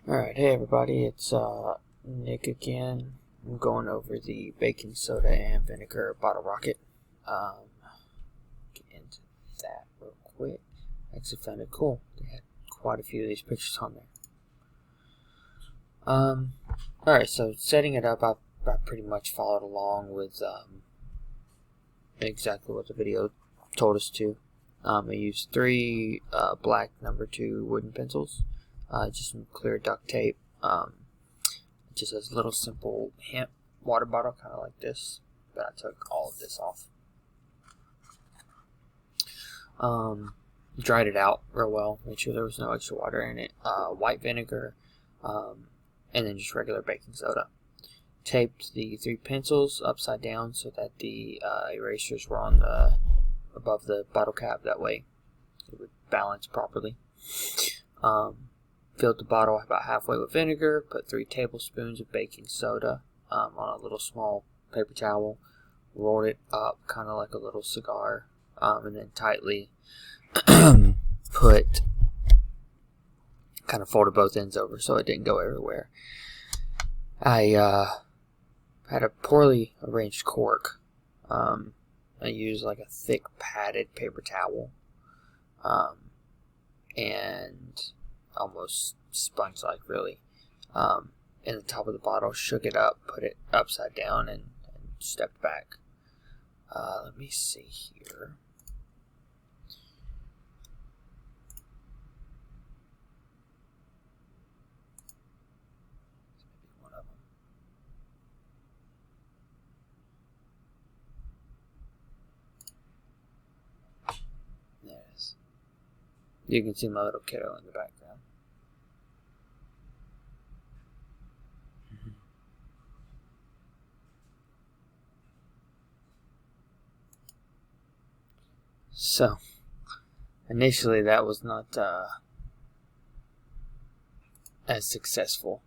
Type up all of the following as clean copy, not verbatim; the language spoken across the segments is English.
Alright, hey everybody, it's Nick again. I'm going over the baking soda and vinegar bottle rocket. Get into that real quick. I actually found it cool. They had quite a few of these pictures on there. Alright, so setting it up, I pretty much followed along with exactly what the video told us to. I used 3 black number 2 wooden pencils. Just some clear duct tape, just a little simple hemp water bottle, kind of like this, but I took all of this off. Dried it out real well, made sure there was no extra water in it, white vinegar, and then just regular baking soda. Taped the 3 pencils upside down so that the erasers were on the above the bottle cap, that way it would balance properly. Filled the bottle about halfway with vinegar, put 3 tablespoons of baking soda on a little small paper towel, rolled it up kind of like a little cigar, and then tightly kind of folded both ends over so it didn't go everywhere. I had a poorly arranged cork. I used like a thick padded paper towel, and almost sponge-like, really, in the top of the bottle, shook it up, put it upside down, and stepped back. Let me see here. Maybe one of them. There it is. You can see my little kiddo in the background. So, initially that was not as successful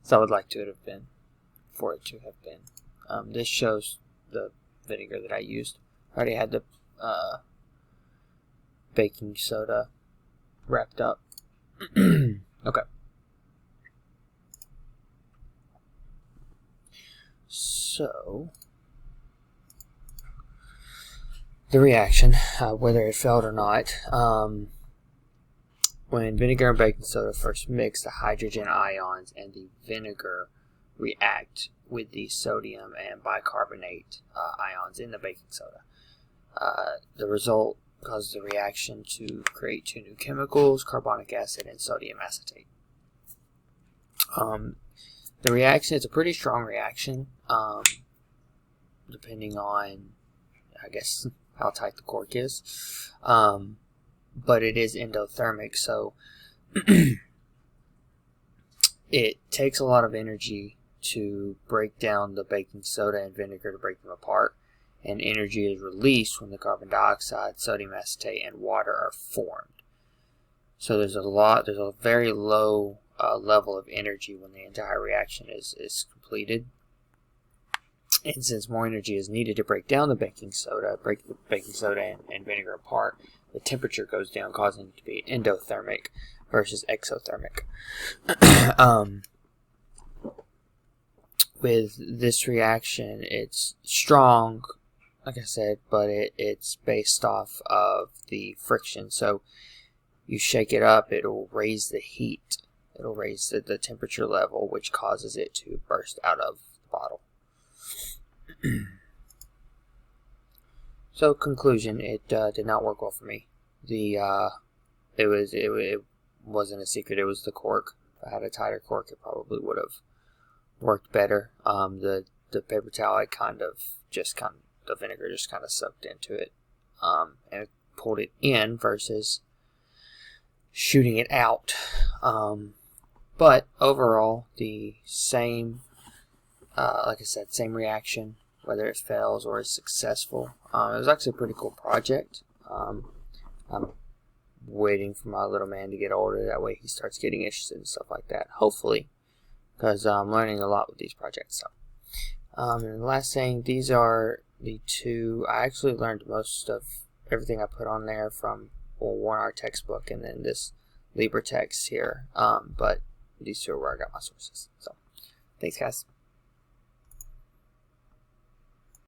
as I would like to have been, for it to have been. This shows the vinegar that I used. I already had the baking soda wrapped up. Okay. So, the reaction, whether it failed or not, when vinegar and baking soda first mix, the hydrogen ions and the vinegar react with the sodium and bicarbonate ions in the baking soda. The result causes the reaction to create 2 new chemicals, carbonic acid and sodium acetate. The reaction is a pretty strong reaction, depending on, I guess, how tight the cork is, but it is endothermic, so it takes a lot of energy to break down the baking soda and vinegar to break them apart, and energy is released when the carbon dioxide, sodium acetate, and water are formed. So there's a very low level of energy when the entire reaction is completed. And since more energy is needed to break down the baking soda, and vinegar apart, the temperature goes down, causing it to be endothermic versus exothermic. With this reaction, it's strong, like I said, but it's based off of the friction. So you shake it up, it'll raise the heat. It'll raise the temperature level, which causes it to burst out of the bottle. So, conclusion, it did not work well for me. It wasn't a secret. It was the cork. If I had a tighter cork, it probably would have worked better. The paper towel, the vinegar just kind of soaked into it, and it pulled it in versus shooting it out. But overall, the same, like I said, same reaction, whether it fails or is successful. It was actually a pretty cool project. I'm waiting for my little man to get older, that way he starts getting interested in stuff like that, hopefully, because I'm learning a lot with these projects. So, and the last thing, these are the 2, I actually learned most of everything I put on there from 1 hour textbook, and then this LibreText here. But these two are where I got my sources. So thanks, guys.